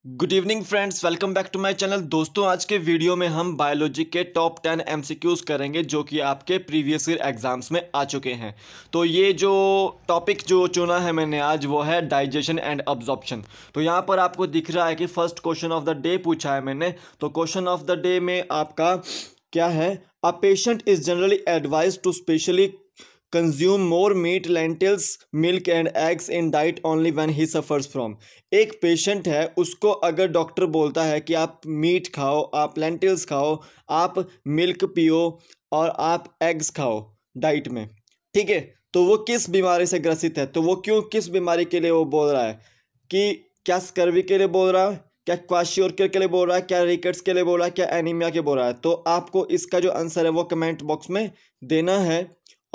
Good evening friends, welcome back to my channel. दोस्तों, आज के वीडियो में हम बायोलॉजी के टॉप 10 एमसीक्यूज करेंगे जो कि आपके प्रीवियस ईयर एग्जाम्स में आ चुके हैं। तो ये जो टॉपिक जो चुना है मैंने आज वो है डाइजेशन एंड अब्जॉर्प्शन। तो यहाँ पर आपको दिख रहा है कि first question of the day पूछा है मैंने। तो क्वेश्चन ऑफ द डे में आपका क्या है? A patient is generally advise to specially consume more meat, lentils, milk and eggs in diet only when he suffers from. एक पेशेंट है, उसको अगर डॉक्टर बोलता है कि आप मीट खाओ, आप लेंटिल्स खाओ, आप मिल्क पियो और आप एग्स खाओ डाइट में, ठीक है, तो वो किस बीमारी से ग्रसित है? तो वो किस बीमारी के लिए वो बोल रहा है? कि क्या स्कर्वी के लिए बोल रहा है, क्या क्वाशियोर्कर के लिए बोल रहा है, क्या रिकेट्स के लिए बोल रहा है, क्या एनीमिया के बोल रहा है? तो आपको इसका जो आंसर है वो कमेंट बॉक्स में देना है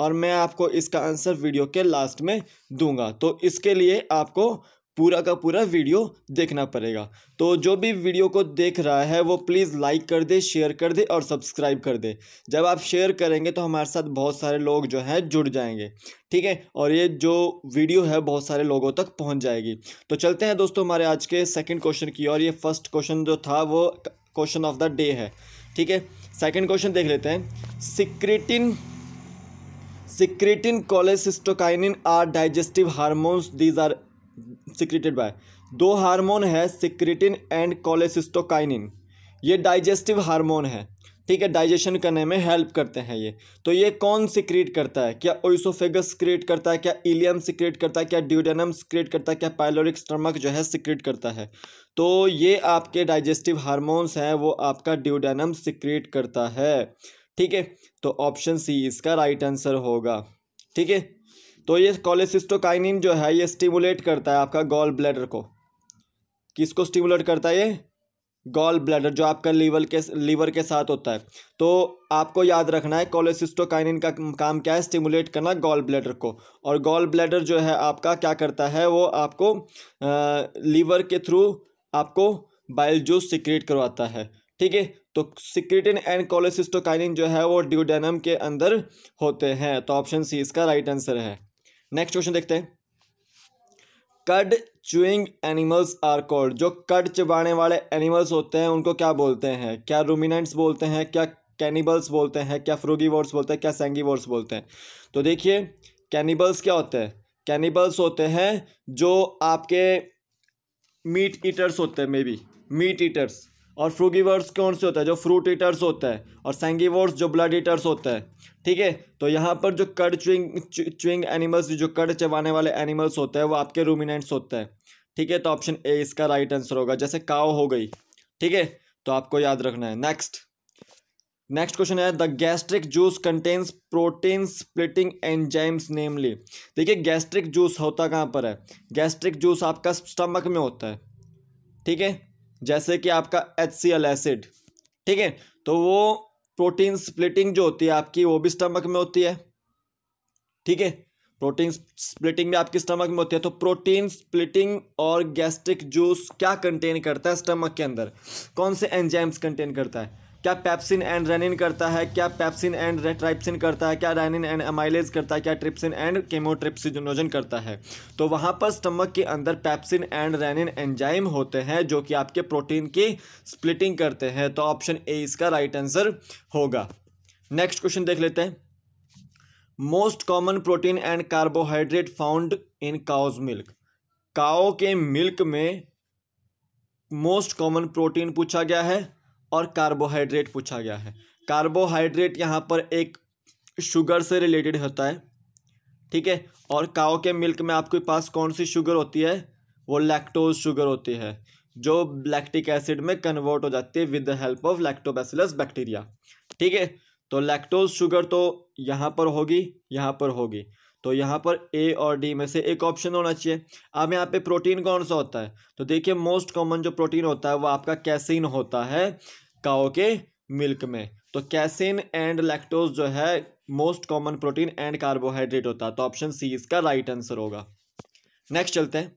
और मैं आपको इसका आंसर वीडियो के लास्ट में दूंगा। तो इसके लिए आपको पूरा का पूरा वीडियो देखना पड़ेगा। तो जो भी वीडियो को देख रहा है वो प्लीज़ लाइक कर दे, शेयर कर दे और सब्सक्राइब कर दे। जब आप शेयर करेंगे तो हमारे साथ बहुत सारे लोग जो हैं जुड़ जाएंगे, ठीक है, और ये जो वीडियो है बहुत सारे लोगों तक पहुंच जाएगी। तो चलते हैं दोस्तों हमारे आज के सेकेंड क्वेश्चन की। और ये फर्स्ट क्वेश्चन जो था वो क्वेश्चन ऑफ द डे है, ठीक है। सेकेंड क्वेश्चन देख लेते हैं। Secretin, cholecystokinin are digestive hormones. These are secreted by दो हार्मोन है, सिक्रेटिन एंड कोलेसिस्टोकाइनिन। ये डाइजेस्टिव हार्मोन है, ठीक है, डाइजेशन करने में हेल्प करते हैं ये। तो ये कौन सिक्रेट करता है? क्या ओइसोफेगस सिक्रेट करता है, क्या इलियम सिक्रेट करता है, क्या ड्यूडेनम सिक्रेट करता है, क्या पाइलोरिक स्टमक जो है सिक्रेट करता है? तो ये आपके डाइजेस्टिव हार्मोन्स हैं, वो आपका ड्यूडेनम सिक्रेट करता है, ठीक है। तो ऑप्शन सी इसका राइट आंसर होगा, ठीक है। तो ये कोलेसिस्टोकाइनिन जो है ये स्टिमुलेट करता है आपका गॉल ब्लैडर को। किसको स्टिमुलेट करता है? ये गॉल ब्लैडर जो आपका लीवर के साथ होता है। तो आपको याद रखना है कोलेसिस्टोकाइनिन का काम क्या है? स्टिमुलेट करना गॉल ब्लैडर को। और गॉल ब्लैडर जो है आपका क्या करता है? वो आपको लीवर के थ्रू आपको बाइल जूस सिक्रेट करवाता है, ठीक है। तो सिक्रेटिन एंड कोलेसिस्टोकाइनिन जो है वो ड्यूडेनम के अंदर होते हैं। तो ऑप्शन सी इसका राइट आंसर है। नेक्स्ट क्वेश्चन देखते हैं। कड च्यूइंग एनिमल्स आर कॉल्ड। जो कड चबाने वाले एनिमल्स होते हैं उनको क्या बोलते हैं? क्या रूमिनेंट्स बोलते हैं, क्या कैनिबल्स बोलते हैं, क्या फ्रूगीवोर्स बोलते हैं, क्या सैंगीवोर्स बोलते हैं? तो देखिए, कैनिबल्स क्या होते हैं? कैनिबल्स होते हैं जो आपके मीट ईटर्स होते हैं, मे बी मीट ईटर्स। और फ्रूगीवर्स कौन से होता है? जो फ्रूट ईटर्स होता है। और सैंगीवोर्स जो ब्लड ईटर्स होता है, ठीक है। तो यहाँ पर जो कड च्यूइंग एनिमल्स, जो कड चबाने वाले एनिमल्स होते हैं वो आपके रूमिनेंट्स होते हैं, ठीक है। तो ऑप्शन ए इसका राइट आंसर होगा। जैसे काऊ हो गई, ठीक है, तो आपको याद रखना है। नेक्स्ट क्वेश्चन है the gastric juice contains protein splitting enzymes namely. देखिए, गैस्ट्रिक जूस होता कहाँ पर है? गैस्ट्रिक जूस आपका स्टमक में होता है, ठीक है, जैसे कि आपका HCl एसिड, ठीक है। तो वो प्रोटीन स्प्लिटिंग जो होती है आपकी वो भी स्टमक में होती है, ठीक है। प्रोटीन स्प्लिटिंग भी आपके स्टमक में होती है। तो प्रोटीन स्प्लिटिंग और गैस्ट्रिक जूस क्या कंटेन करता है स्टमक के अंदर? कौन से एंजाइम्स कंटेन करता है? क्या पेप्सिन एंड रेनिन करता है, क्या पेप्सिन एंड ट्राइप्सिन करता है, क्या रेनिन एंड अमाइलेज करता है, क्या ट्रिप्सिन एंड केमोट्रिप्सिनोजन करता है? तो वहाँ पर स्टमक के अंदर पेप्सिन एंड रेनिन एंजाइम होते हैं जो कि आपके प्रोटीन की स्प्लिटिंग करते हैं। तो ऑप्शन ए इसका राइट आंसर होगा। नेक्स्ट क्वेश्चन देख लेते हैं। Most common protein and carbohydrate found in cow's milk. Cow के मिल्क में मोस्ट कॉमन प्रोटीन पूछा गया है और कार्बोहाइड्रेट पूछा गया है। कार्बोहाइड्रेट यहाँ पर एक शुगर से रिलेटेड होता है, ठीक है। और काओ के मिल्क में आपके पास कौन सी शुगर होती है? वो लैक्टोज शुगर होती है जो लैक्टिक एसिड में कन्वर्ट हो जाती है with the help of lactobacillus bacteria, ठीक है। तो लैक्टोज शुगर तो यहाँ पर होगी, यहाँ पर होगी। तो यहाँ पर ए और डी में से एक ऑप्शन होना चाहिए। अब यहाँ पे प्रोटीन कौन सा होता है? तो देखिए, मोस्ट कॉमन जो प्रोटीन होता है वो आपका कैसीन होता है काओ के मिल्क में। तो कैसीन एंड लैक्टोज जो है most common protein and carbohydrate होता है। तो ऑप्शन सी इसका राइट आंसर होगा। नेक्स्ट चलते हैं।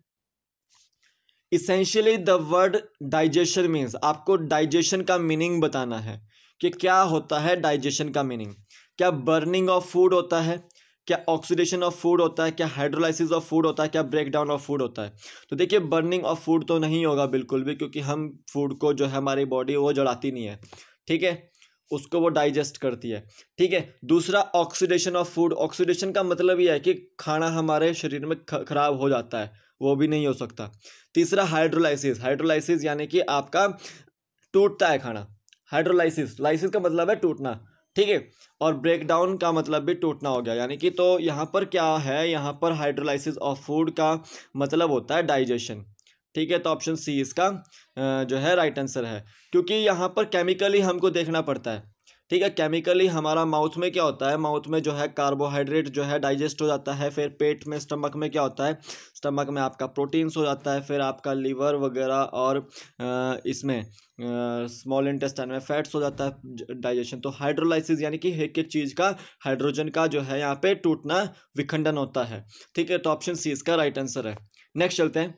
Essentially the word digestion means. आपको डाइजेशन का मीनिंग बताना है कि क्या होता है डाइजेशन का मीनिंग। क्या बर्निंग ऑफ फूड होता है, क्या ऑक्सीडेशन ऑफ फूड होता है, क्या हाइड्रोलाइसिस ऑफ फूड होता है, क्या ब्रेक डाउन ऑफ फूड होता है? तो देखिए बर्निंग ऑफ फूड तो नहीं होगा बिल्कुल भी, क्योंकि हम फूड को जो है हमारी बॉडी वो जलाती नहीं है, ठीक है, उसको वो डाइजेस्ट करती है, ठीक है। दूसरा ऑक्सीडेशन ऑफ फूड, ऑक्सीडेशन का मतलब ये है कि खाना हमारे शरीर में खराब हो जाता है, वो भी नहीं हो सकता। तीसरा हाइड्रोलाइसिस, हाइड्रोलाइसिस यानी कि आपका टूटता है खाना, हाइड्रोलाइसिस, लाइसिस का मतलब है टूटना, ठीक है। और ब्रेक डाउन का मतलब भी टूटना हो गया, यानी कि तो यहाँ पर क्या है, यहाँ पर हाइड्रोलाइसिस ऑफ फूड का मतलब होता है डाइजेशन, ठीक है। तो ऑप्शन सी इसका जो है राइट आंसर है, क्योंकि यहाँ पर केमिकली हमको देखना पड़ता है, ठीक है। केमिकली हमारा माउथ में क्या होता है, माउथ में जो है कार्बोहाइड्रेट जो है डाइजेस्ट हो जाता है, फिर पेट में स्टमक में क्या होता है, स्टमक में आपका प्रोटीन्स हो जाता है, फिर आपका लीवर वगैरह और इसमें स्मॉल इंटेस्टाइन में फैट्स हो जाता है डाइजेशन। तो हाइड्रोलाइसिस यानी कि एक एक चीज़ का हाइड्रोजन का जो है यहाँ पे टूटना, विखंडन होता है, ठीक है। तो ऑप्शन सी इसका राइट आंसर है। नेक्स्ट चलते हैं।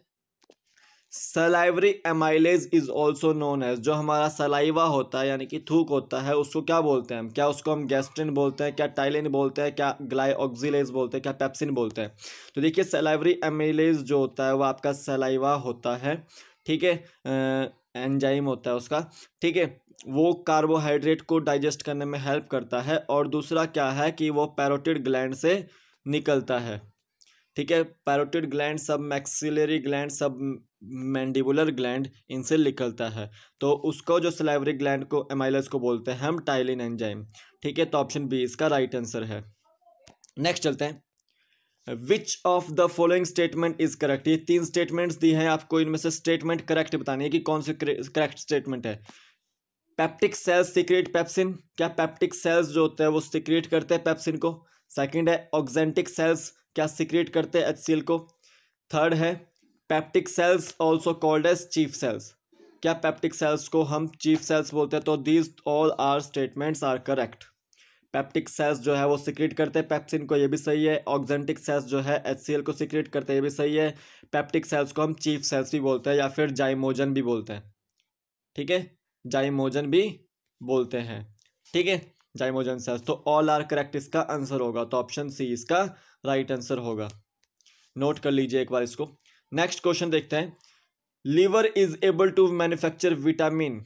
Salivary amylase is also known as, जो हमारा सलाइवा होता है यानी कि थूक होता है, उसको क्या बोलते हैं हम? क्या उसको हम गैस्ट्रिन बोलते हैं, क्या टाइलिन बोलते हैं, क्या ग्लाइऑक्सिलेज बोलते हैं, क्या पेप्सिन बोलते हैं? तो देखिए सलाइवरी एमाइलेज जो होता है वो आपका सलाइवा होता है, ठीक है, एंजाइम होता है उसका, ठीक है। वो कार्बोहाइड्रेट को डाइजेस्ट करने में हेल्प करता है। और दूसरा क्या है कि वो पैरोटिड ग्लैंड से निकलता है, ठीक है। पैरोटिड ग्लैंड, सब मैक्सिलरी ग्लैंड, सब मैंडिबुलर ग्लैंड, इनसे निकलता है। तो उसको जो सलाइवरी ग्लैंड को एमाइलेज को बोलते हैं हम टाइलिन एंजाइम, ठीक है। तो ऑप्शन बी इसका राइट आंसर है। नेक्स्ट चलते हैं। Which of the following statement is correct, ये 3 स्टेटमेंट्स दी हैं आपको, इनमें से स्टेटमेंट करेक्ट बतानी है कि कौन सी करेक्ट स्टेटमेंट है। पेप्टिक सेल्स सीक्रेट पेप्सिन, क्या पेप्टिक सेल्स जो होते हैं वो सीक्रेट करते हैं पेप्सिन को? सेकंड है ऑक्जेंटिक सेल्स, क्या सीक्रेट करते हैं HCl को? थर्ड है peptic cells also called as chief cells, क्या पेप्टिक सेल्स को हम चीफ सेल्स बोलते हैं? तो these all are statements are correct. Peptic cells जो है वो सीक्रेट करते हैं पेप्सिन को, ये भी सही है। ऑक्जेंटिक सेल्स जो है HCl को सीक्रेट करते हैं, ये भी सही है। पेप्टिक सेल्स को हम चीफ सेल्स भी बोलते हैं या फिर जाइमोजन भी बोलते हैं, ठीक है, जाइमोजन भी बोलते हैं, ठीक है, जाइमोजन सेल्स। तो ऑल आर करेक्ट इसका आंसर होगा, तो ऑप्शन सी इसका राइट आंसर होगा। नोट कर लीजिए एक बार इसको। नेक्स्ट क्वेश्चन देखते हैं। Liver is able to manufacture vitamin,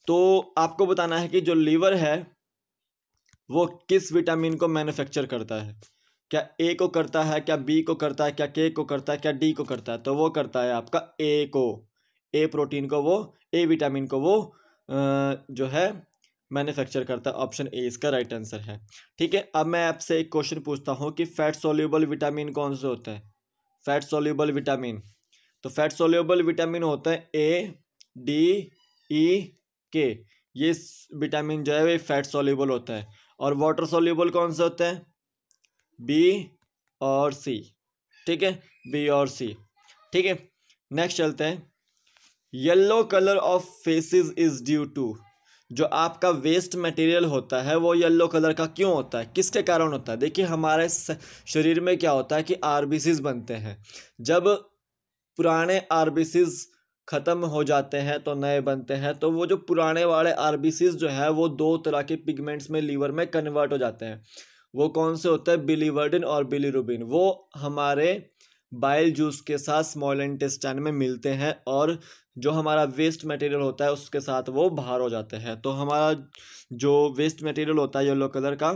तो आपको बताना है कि जो लीवर है वो किस विटामिन को मैन्युफैक्चर करता है। क्या ए को करता है, क्या बी को करता है, क्या के को करता है, क्या डी को करता है? तो वो करता है आपका ए को, ए प्रोटीन को, वो ए विटामिन को वो जो है मैन्युफैक्चर करता है। ऑप्शन ए इसका राइट आंसर है, ठीक है। अब मैं आपसे एक क्वेश्चन पूछता हूँ कि फैट सोल्यूबल विटामिन कौन से होते हैं? फैट सोल्यूबल विटामिन, तो फैट सोल्यूबल विटामिन होता है ए, डी, ई, के, ये विटामिन जो है वो फैट सोल्यूबल होता है। और वाटर सोल्यूबल कौन से होते हैं? बी और सी, ठीक है, बी और सी, ठीक है। नेक्स्ट चलते हैं। Yellow colour of faeces is due to, जो आपका वेस्ट मटेरियल होता है वो येलो कलर का क्यों होता है, किसके कारण होता है? देखिए हमारे शरीर में क्या होता है कि आरबीसीज बनते हैं, जब पुराने आरबीसीज खत्म हो जाते हैं तो नए बनते हैं, तो वो जो पुराने वाले आरबीसीज जो है वो 2 तरह के पिगमेंट्स में लीवर में कन्वर्ट हो जाते हैं। वो कौन से होते हैं? बिलीवर्डिन और बिलीरुबिन। वो हमारे बाइल जूस के साथ स्मॉल इंटेस्टाइन में मिलते हैं और जो हमारा वेस्ट मटेरियल होता है उसके साथ वो बाहर हो जाते हैं। तो हमारा जो वेस्ट मटेरियल होता है येलो कलर का,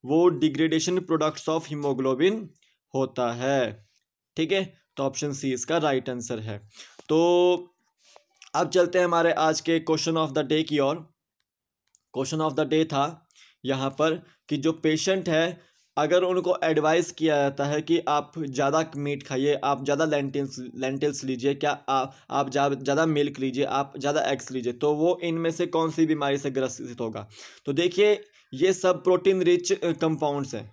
वो डिग्रेडेशन प्रोडक्ट्स ऑफ हीमोग्लोबिन होता है, ठीक है। तो ऑप्शन सी इसका राइट आंसर है। तो अब चलते हैं हमारे आज के क्वेश्चन ऑफ द डे की ओर। क्वेश्चन ऑफ द डे था यहाँ पर कि जो पेशेंट है अगर उनको एडवाइस किया जाता है कि आप ज़्यादा मीट खाइए, आप ज़्यादा लेंटिल्स लीजिए, क्या आप ज़्यादा मिल्क लीजिए, आप ज़्यादा एग्स लीजिए, तो वो इनमें से कौन सी बीमारी से ग्रसित होगा? तो देखिए ये सब प्रोटीन रिच कंपाउंड्स हैं,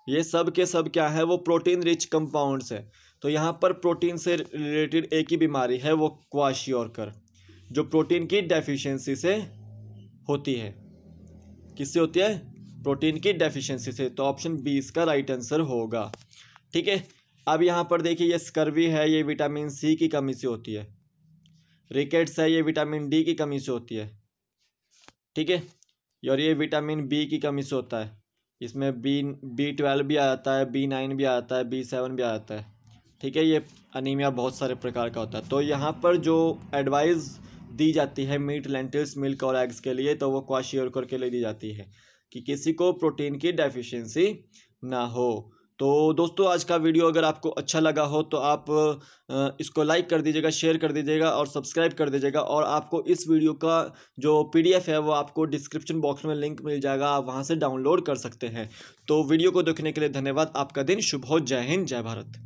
ये सब के सब क्या है, वो प्रोटीन रिच कंपाउंड्स है। तो यहाँ पर प्रोटीन से रिलेटेड एक ही बीमारी है, वो क्वाशियोरकर, जो प्रोटीन की डेफिशिएंसी से होती है। किससे होती है? प्रोटीन की डेफिशिएंसी से। तो ऑप्शन बी इसका राइट आंसर होगा, ठीक है। अब यहाँ पर देखिए ये स्कर्वी है, ये विटामिन सी की कमी से होती है। रिकेट्स है, ये विटामिन डी की कमी से होती है, ठीक है। और ये विटामिन बी की कमी से होता है, इसमें B12 भी आ जाता है, B9 भी आ जाता है, B7 भी आ जाता है। ठीक है, ये अनीमिया बहुत सारे प्रकार का होता है। तो यहाँ पर जो एडवाइस दी जाती है मीट, लेंटिल्स, मिल्क और एग्स के लिए, तो वो क्वाशियोरकर के लिए दी जाती है कि किसी को प्रोटीन की डेफिशिएंसी ना हो। तो दोस्तों, आज का वीडियो अगर आपको अच्छा लगा हो तो आप इसको लाइक कर दीजिएगा, शेयर कर दीजिएगा और सब्सक्राइब कर दीजिएगा। और आपको इस वीडियो का जो PDF है वो आपको डिस्क्रिप्शन बॉक्स में लिंक मिल जाएगा, आप वहाँ से डाउनलोड कर सकते हैं। तो वीडियो को देखने के लिए धन्यवाद। आपका दिन शुभ हो। जय हिंद, जय भारत।